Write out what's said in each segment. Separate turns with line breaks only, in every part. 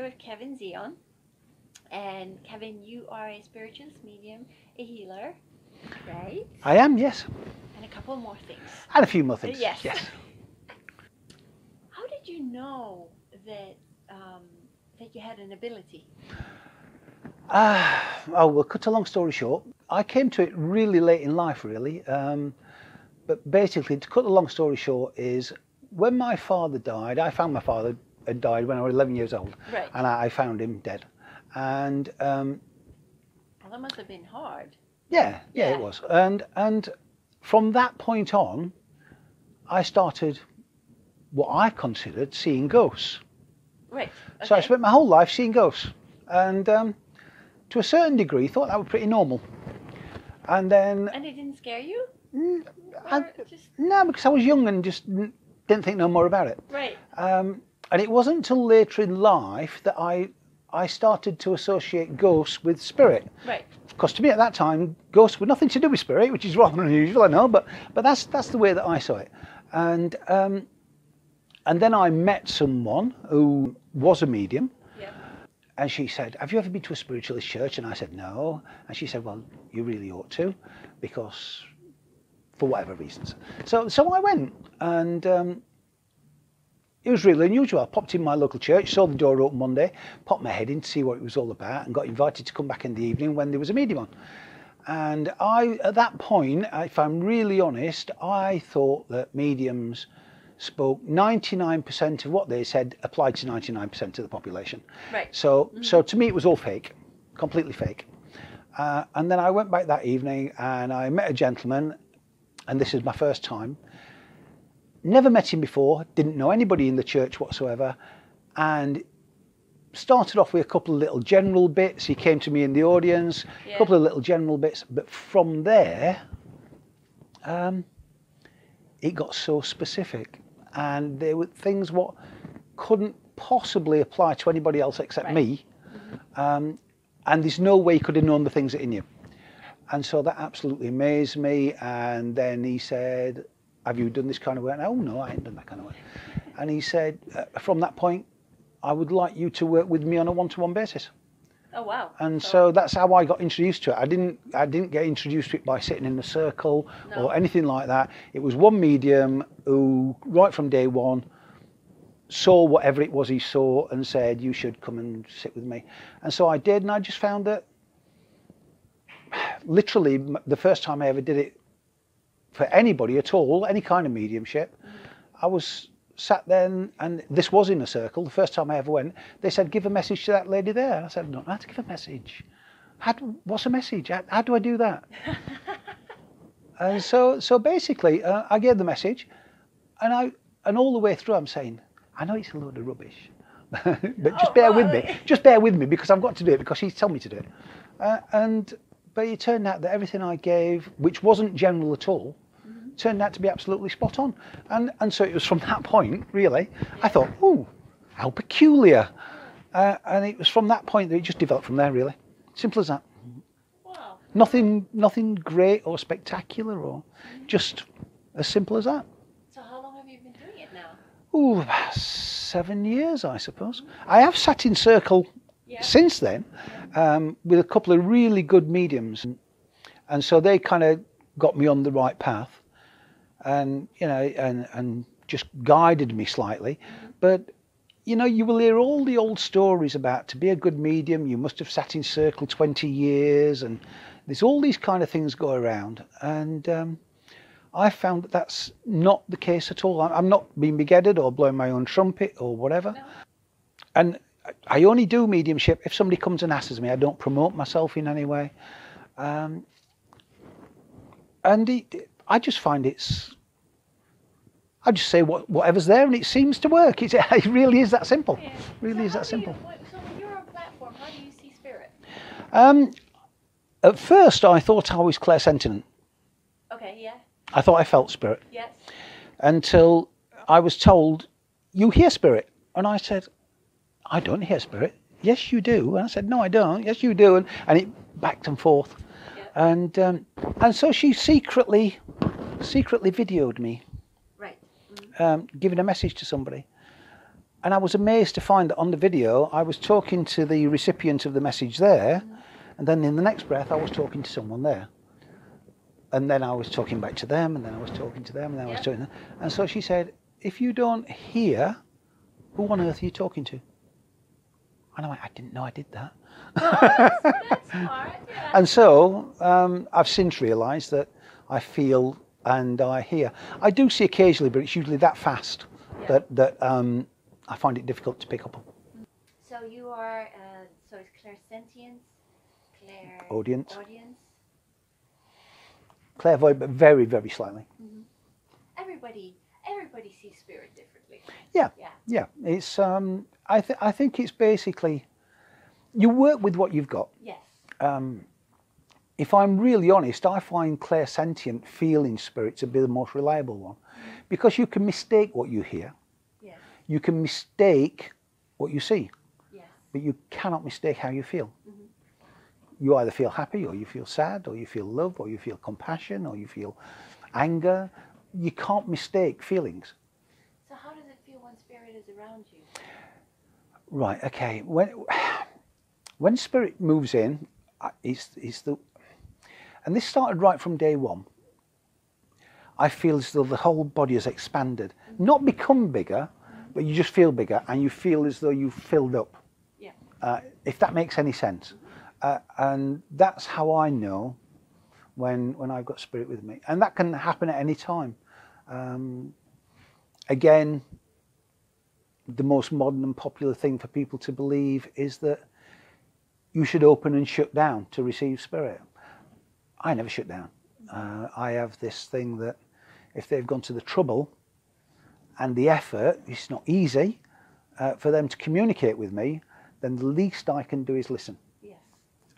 here with Kevin Zion. And Kevin, you are a spiritualist medium, a healer, right?
I am, yes.
And a couple more things.
And a few more things.
Yes.
Yes.
How did you know that that you had an ability?
Well, cut a long story short, I came to it really late in life, really. But basically, to cut the long story short, is when my father died, I found my father had died when I was 11 years old.
Right.
And I found him dead. And
well, that must have been hard.
yeah, it was. And from that point on, I started what I considered seeing ghosts.
Right. Okay.
So I spent my whole life seeing ghosts, and to a certain degree, thought that was pretty normal. And then
And it didn't scare you?
No, because I was young and just didn't think no more about it.
Right.
And it wasn't until later in life that I started to associate ghosts with spirit.
Right.
Because to me at that time, ghosts were nothing to do with spirit, which is rather unusual, I know, but that's the way that I saw it. And then I met someone who was a medium.
Yeah.
And she said, have you ever been to a spiritualist church? And I said, no. And she said, well, you really ought to, because for whatever reasons. So I went, and it was really unusual. I popped in my local church, saw the door open one day, popped my head in to see what it was all about, and got invited to come back in the evening when there was a medium on. And at that point, if I'm really honest, I thought that mediums spoke 99% of what they said applied to 99% of the population.
Right.
So to me it was all fake, completely fake. And then I went back that evening and I met a gentleman, and this is my first time. Never met him before, didn't know anybody in the church whatsoever, and started off with a couple of little general bits. He came to me in the audience, a couple of little general bits, but from there it got so specific. And there were things what couldn't possibly apply to anybody else except me. And there's no way he could have known the things that he knew. And so that absolutely amazed me. And then he said, have you done this kind of work? And oh no, I ain't done that kind of work. And he said, from that point, I would like you to work with me on a one-to-one basis.
Oh wow.
And so that's how I got introduced to it. I didn't get introduced to it by sitting in a circle or anything like that. It was one medium who, right from day one, saw whatever it was he saw and said, you should come and sit with me. And so I did, and I just found that literally the first time I ever did it for anybody at all, any kind of mediumship, I was sat there, and this was in a circle. The first time I ever went, they said, give a message to that lady there. I said, no, I have to give a message. What's a message? How do I do that? And so basically, I gave the message, and all the way through I'm saying, I know it's a load of rubbish, but just bear with me. Just bear with me, because I've got to do it, because she's told me to do it. But it turned out that everything I gave, which wasn't general at all, turned out to be absolutely spot on. And so it was from that point, really, I thought, ooh, how peculiar. And it was from that point that it just developed from there, really. Simple as that.
Wow.
Nothing great or spectacular, or just as simple as that.
So how long have you been doing it now?
Ooh, about 7 years, I suppose. I have sat in circle since then with a couple of really good mediums. And so they kind of got me on the right path. And and just guided me slightly. But you will hear all the old stories about, to be a good medium you must have sat in circle 20 years, and there's all these kind of things go around, and I found that that's not the case at all. I'm not being big-headed or blowing my own trumpet or whatever. No. And I only do mediumship if somebody comes and asks me. I don't promote myself in any way. I just find I just say whatever's there, and it seems to work. It really is that simple. Yeah. Really is that simple.
So when you're on platform, how do you see spirit?
At first, I thought I was clairsentient.
Okay, yeah.
I thought I felt spirit.
Yes.
Until I was told, you hear spirit. And I said, I don't hear spirit. Yes, you do. And I said, no, I don't. Yes, you do. And it backed and forth. Yeah. And so she secretly videoed me.
Right.
Giving a message to somebody. And I was amazed to find that on the video, I was talking to the recipient of the message there, and then in the next breath, I was talking to someone there. And then I was talking back to them, and then I was talking to them, and then I was talking to them. And so she said, if you don't hear, who on earth are you talking to? And I went, I didn't know I did that.
That's smart, yeah.
And so I've since realised that I feel and I hear. I do see occasionally, but it's usually that fast that I find it difficult to pick up on.
So you are, so it's clairsentience,
Audience.
audience.
Clairvoyant, but very, very slightly.
Everybody sees spirit differently.
Yeah. It's I think it's basically you work with what you've got.
Yes.
If I'm really honest, I find clairsentient feeling spirit to be the most reliable one, because you can mistake what you hear.
Yes.
You can mistake what you see.
Yes.
But you cannot mistake how you feel. You either feel happy, or you feel sad, or you feel love, or you feel compassion, or you feel anger. You can't mistake feelings.
So how does it feel when spirit is around you?
Right. Okay. When spirit moves in, and this started right from day one. I feel as though the whole body has expanded, not become bigger, but you just feel bigger, and you feel as though you've filled up. Yeah. If that makes any sense. And that's how I know when I've got spirit with me, and that can happen at any time. Again, the most modern and popular thing for people to believe is that you should open and shut down to receive spirit. I never shut down. I have this thing that if they've gone to the trouble and the effort, it's not easy for them to communicate with me, then the least I can do is listen.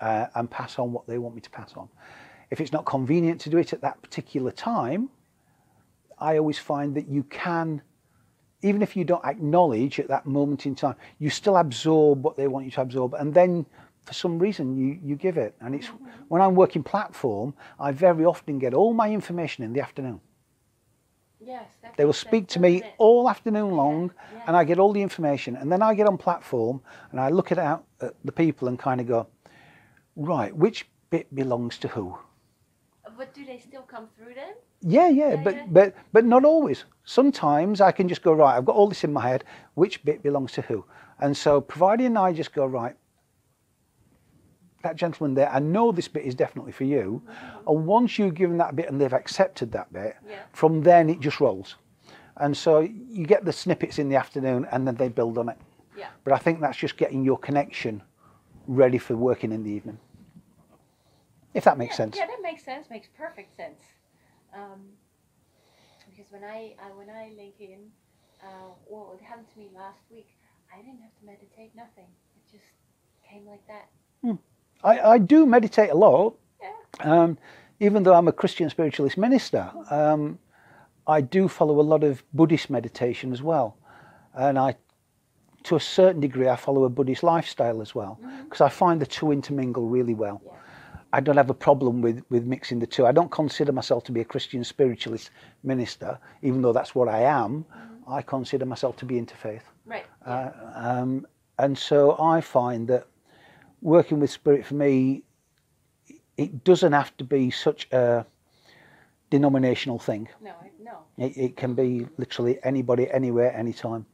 And pass on what they want me to pass on. If it's not convenient to do it at that particular time, I always find that you can, even if you don't acknowledge at that moment in time, you still absorb what they want you to absorb, and then for some reason you give it. And it's when I'm working platform, I very often get all my information in the afternoon.
Yes,
they will speak to me all afternoon long, and I get all the information, and then I get on platform and I look at the people and kind of go, right, which bit belongs to who?
But do they still come through then?
Yeah, but not always. Sometimes I can just go, right, I've got all this in my head, which bit belongs to who? And so providing I just go, right, that gentleman there, I know this bit is definitely for you. And once you've given that bit and they've accepted that bit, from then it just rolls. And so you get the snippets in the afternoon and then they build on it.
Yeah.
But I think that's just getting your connection ready for working in the evening. If that makes sense.
Yeah, that makes sense. Makes perfect sense. Because when I link in, well, it happened to me last week. I didn't have to meditate. Nothing. It just came like that.
I do meditate a lot.
Yeah.
Even though I'm a Christian spiritualist minister, I do follow a lot of Buddhist meditation as well, and to a certain degree, I follow a Buddhist lifestyle as well, because I find the two intermingle really well. Yeah. I don't have a problem with mixing the two. I don't consider myself to be a Christian spiritualist minister, even though that's what I am. I consider myself to be interfaith.
Right.
And so I find that working with spirit for me, it doesn't have to be such a denominational thing. No. It can be literally anybody, anywhere, anytime.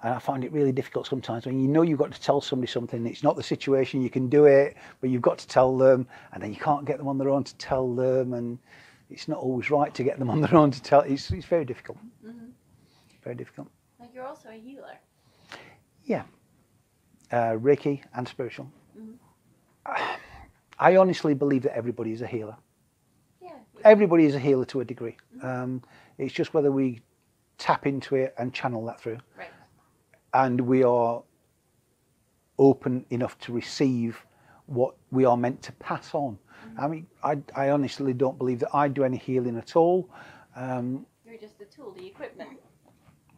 And I find it really difficult sometimes when you know you've got to tell somebody something. It's not the situation, you can do it, but you've got to tell them, and then you can't get them on their own to tell them, and it's not always right to get them on their own to tell. It's very difficult. Very difficult.
Like you're also a healer.
Yeah. Reiki and spiritual. I honestly believe that everybody is a healer. Yeah. Everybody is a healer to a degree. It's just whether we tap into it and channel that through. Right. And we are open enough to receive what we are meant to pass on. I mean, I honestly don't believe that I do any healing at all.
You're just the tool, the equipment.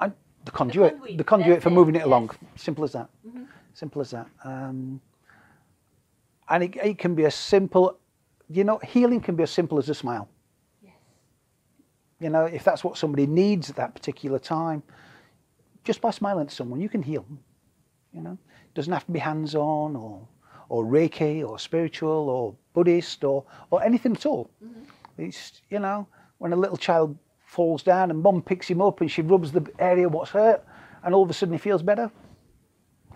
I'm the conduit for moving it along. Simple as that. Simple as that. And it can be as simple, healing can be as simple as a smile. Yes. If that's what somebody needs at that particular time, just by smiling at someone, you can heal them. You know, it doesn't have to be hands-on or Reiki or spiritual or Buddhist or anything at all. It's, you know, when a little child falls down and mum picks him up and she rubs the area what's hurt and all of a sudden he feels better.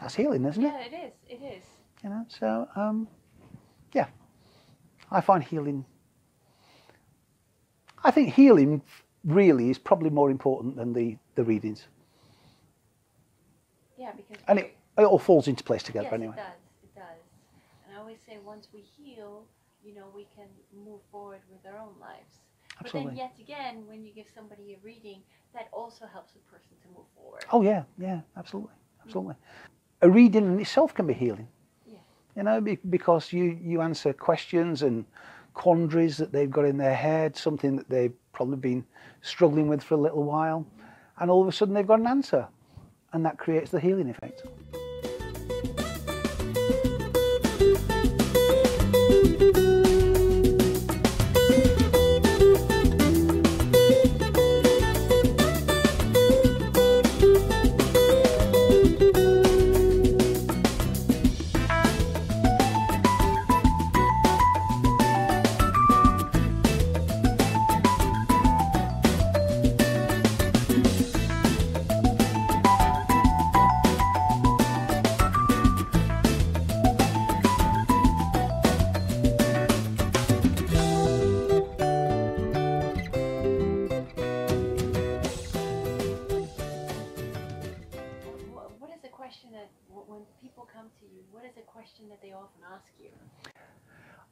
That's healing, isn't it?
Yeah, it is. It is.
You know, so yeah, I find healing. I think healing really is probably more important than the readings.
Yeah, because
and it all falls into place together anyway.
Yes, it does. And I always say once we heal, you know, we can move forward with our own lives.
Absolutely.
But then yet again, when you give somebody a reading, that also helps a person to move forward.
Oh yeah, yeah, absolutely, absolutely. A reading in itself can be healing.
Yeah.
You know, because you answer questions and quandaries that they've got in their head, something that they've probably been struggling with for a little while, and all of a sudden they've got an answer, and that creates the healing effect.
When people come to you, what is a question that they often ask you?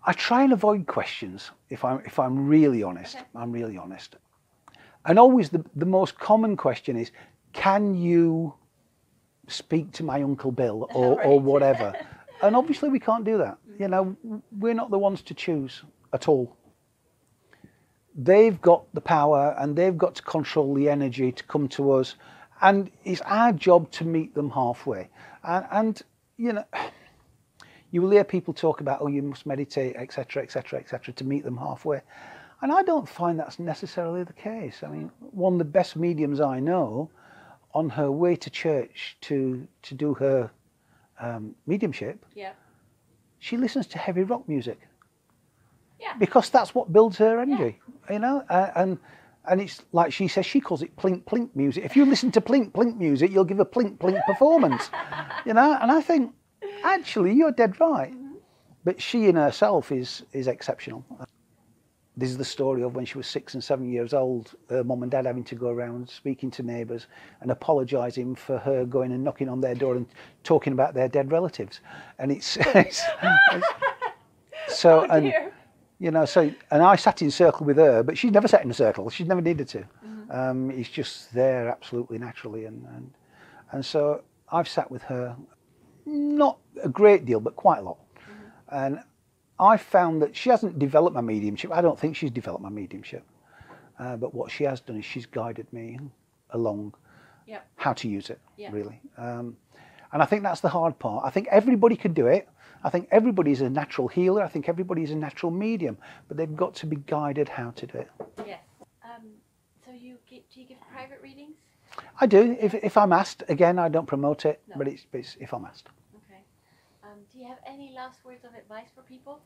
I try and avoid questions if I'm really honest.
Okay.
I'm really honest. And always the most common question is, can you speak to my Uncle Bill or,
Right.
or whatever? And obviously we can't do that. You know, we're not the ones to choose at all. They've got the power and they've got to control the energy to come to us. And it's our job to meet them halfway. And you know, you will hear people talk about, oh, you must meditate, etc., etc., etc., to meet them halfway. And I don't find that's necessarily the case. I mean, one of the best mediums I know, on her way to church to do her mediumship,
Yeah.
she listens to heavy rock music.
Yeah.
Because that's what builds her energy, you know, and it's like she says, she calls it plink plink music. If you listen to plink plink music, you'll give a plink plink performance, you know. And I think, actually, you're dead right. But she in herself is exceptional. This is the story of when she was 6 and 7 years old, her mum and dad having to go around speaking to neighbours and apologising for her going and knocking on their door and talking about their dead relatives. And it's so,
Oh, dear.
and you know, so, and I sat in circle with her, but she's never sat in a circle. She's never needed to. It's just there absolutely naturally. And so I've sat with her, not a great deal, but quite a lot. And I found that she hasn't developed my mediumship. I don't think she's developed my mediumship. But what she has done is she's guided me along how to use it, really. And I think that's the hard part. I think everybody could do it. I think everybody's a natural healer. I think everybody's a natural medium, but they've got to be guided how to do it.
Yes. So do you give private readings?
I do. If I'm asked, again, I don't promote it, but it's if I'm asked.
Okay. Do you have any last words of advice for people?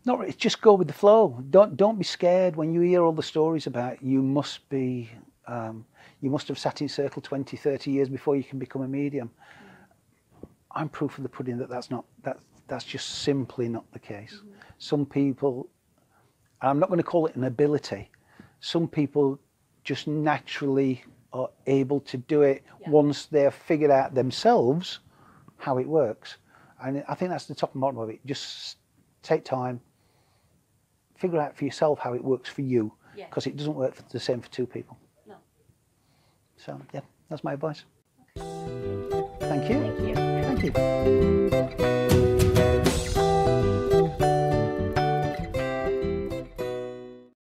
Not really, just go with the flow. Don't be scared when you hear all the stories about you must be, you must have sat in circle 20, 30 years before you can become a medium. I'm proof of the pudding that that's just simply not the case. Some people, and I'm not going to call it an ability, some people just naturally are able to do it once they've figured out themselves how it works. And I think that's the top and bottom of it. Just take time, figure out for yourself how it works for you, because it doesn't work the same for two people.
No.
So yeah, that's my advice.
Okay.
Thank you.
Thank you.
Thank you.